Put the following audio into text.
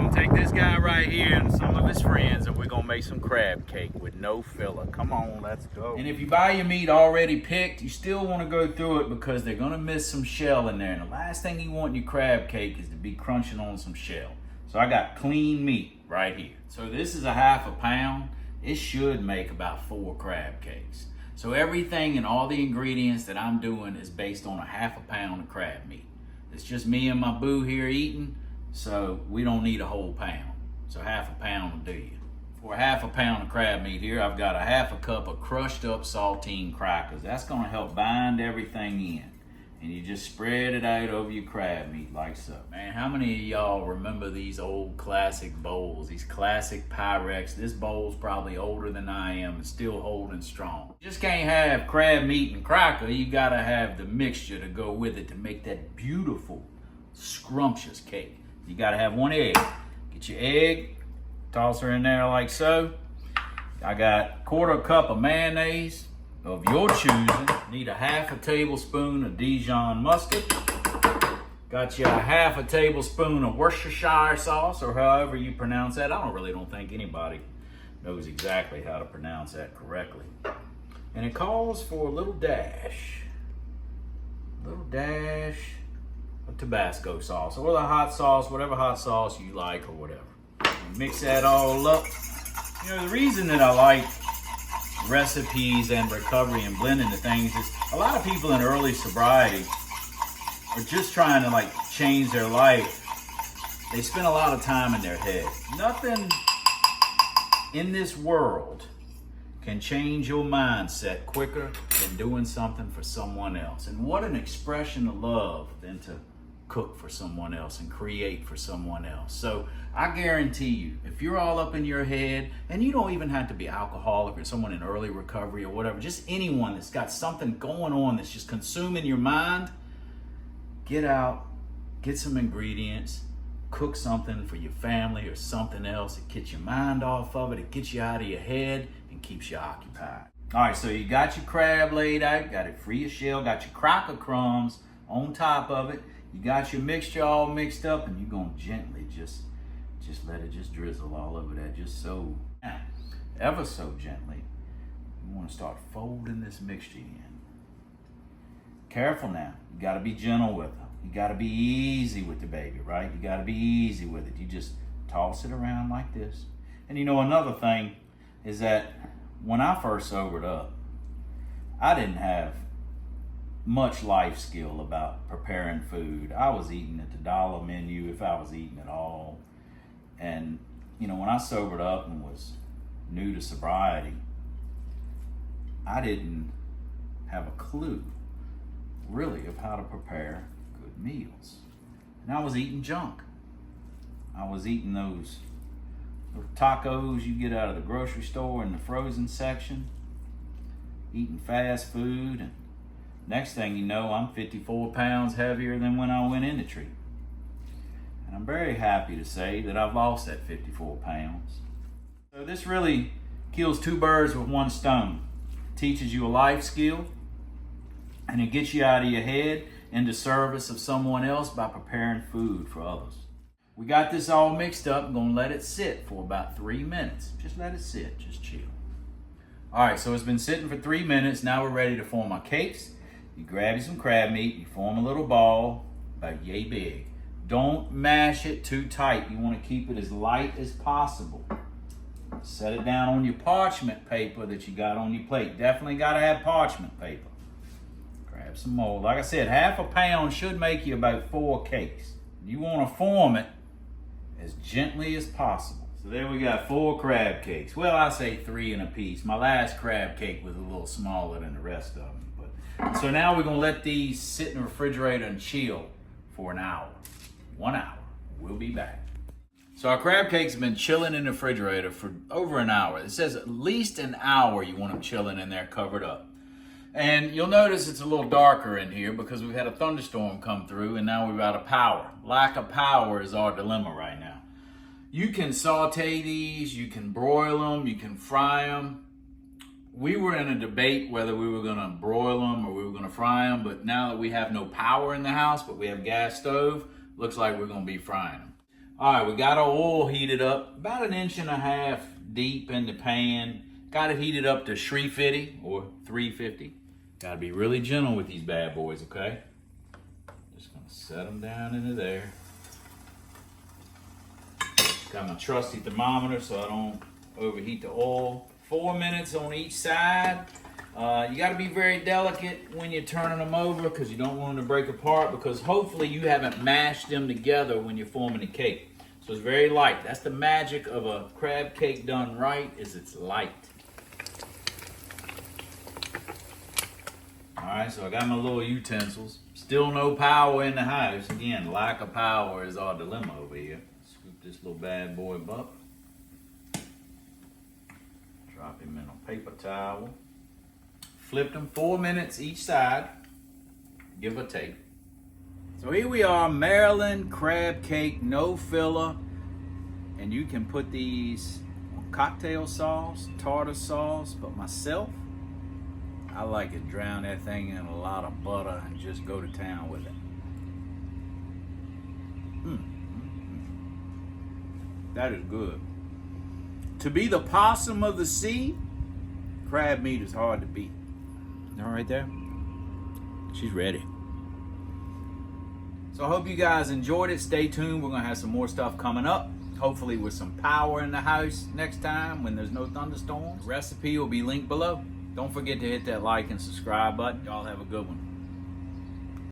gonna take this guy right here and some of his friends, and we're gonna make some crab cake with no filler. Come on, let's go. And if you buy your meat already picked, you still wanna go through it because they're gonna miss some shell in there. And the last thing you want in your crab cake is to be crunching on some shell. So I got clean meat right here. So this is a half a pound. It should make about 4 crab cakes. So everything and all the ingredients that I'm doing is based on a half a pound of crab meat. It's just me and my boo here eating, so we don't need a whole pound. So half a pound will do you. For a half a pound of crab meat here, I've got a half a cup of crushed up saltine crackers. That's gonna help bind everything in. And you just spread it out over your crab meat like so. Man, how many of y'all remember these old classic bowls, these classic Pyrex? This bowl's probably older than I am and still holding strong. You just can't have crab meat and cracker. You gotta have the mixture to go with it to make that beautiful, scrumptious cake. You gotta have 1 egg. Get your egg, toss her in there like so. I got 1/4 cup of mayonnaise of your choosing. Need a half a tablespoon of Dijon mustard. Got you a half a tablespoon of Worcestershire sauce, or however you pronounce that. I don't think anybody knows exactly how to pronounce that correctly. And it calls for a little dash of Tabasco sauce, or the hot sauce, whatever hot sauce you like or whatever. And mix that all up. You know, the reason that I like recipes and recovery and blending the things is a lot of people in early sobriety are just trying to like change their life. They spend a lot of time in their head. Nothing in this world can change your mindset quicker than doing something for someone else. And what an expression of love than to cook for someone else and create for someone else. So I guarantee you, if you're all up in your head, and you don't even have to be alcoholic or someone in early recovery or whatever, just anyone that's got something going on that's just consuming your mind, get out, get some ingredients, cook something for your family or something else. It gets your mind off of it, it gets you out of your head and keeps you occupied. All right, so you got your crab laid out, got it free of shell, got your cracker crumbs on top of it. You got your mixture all mixed up, and you're gonna gently just let it just drizzle all over that, just so, ever so gently. You wanna start folding this mixture in. Careful now, you gotta be gentle with her. You gotta be easy with the baby, right? You gotta be easy with it. You just toss it around like this. And you know, another thing is that when I first sobered up, I didn't have much life skill about preparing food. I was eating at the dollar menu if I was eating at all. And you know, when I sobered up and was new to sobriety, I didn't have a clue really of how to prepare good meals. And I was eating junk. I was eating those tacos you get out of the grocery store in the frozen section, eating fast food, and next thing you know, I'm 54 pounds heavier than when I went into treatment. And I'm very happy to say that I've lost that 54 pounds. So this really kills 2 birds with 1 stone. It teaches you a life skill, and it gets you out of your head into service of someone else by preparing food for others. We got this all mixed up. I'm gonna let it sit for about 3 minutes. Just let it sit, just chill. All right, so it's been sitting for 3 minutes. Now we're ready to form our cakes. You grab you some crab meat, you form a little ball about yay big. Don't mash it too tight. You want to keep it as light as possible. Set it down on your parchment paper that you got on your plate. Definitely got to have parchment paper. Grab some more. Like I said, half a pound should make you about 4 cakes. You want to form it as gently as possible. So there we got 4 crab cakes. Well, I say 3 in a piece. My last crab cake was a little smaller than the rest of them. So now we're gonna let these sit in the refrigerator and chill for an hour. 1 hour. We'll be back. So our crab cakes have been chilling in the refrigerator for over an hour. It says at least an hour you want them chilling in there covered up. And you'll notice it's a little darker in here because we've had a thunderstorm come through and now we're out of power. Lack of power is our dilemma right now. You can saute these, you can broil them, you can fry them. We were in a debate whether we were gonna broil them or we were gonna fry them, but now that we have no power in the house, but we have gas stove, looks like we're gonna be frying them. All right, we got our oil heated up, about 1.5 inches deep in the pan. Got it heated up to 350 or 350. Got to be really gentle with these bad boys, okay? Just gonna set them down into there. Got my trusty thermometer so I don't overheat the oil. 4 minutes on each side. You got to be very delicate when you're turning them over because you don't want them to break apart, because hopefully you haven't mashed them together when you're forming the cake. So it's very light. That's the magic of a crab cake done right, is it's light. All right, so I got my little utensils. Still no power in the house. Again, lack of power is our dilemma over here. Scoop this little bad boy up. Drop him in a paper towel. Flip them 4 minutes each side, give or take. So here we are, Maryland crab cake, no filler. And you can put these on cocktail sauce, tartar sauce, but myself, I like it, drown that thing in a lot of butter and just go to town with it. That is good. To be the possum of the sea, crab meat is hard to beat. All right there, she's ready. So I hope you guys enjoyed it. Stay tuned, we're gonna have some more stuff coming up, hopefully with some power in the house next time when there's no thunderstorms. The recipe will be linked below. Don't forget to hit that like and subscribe button. Y'all have a good one.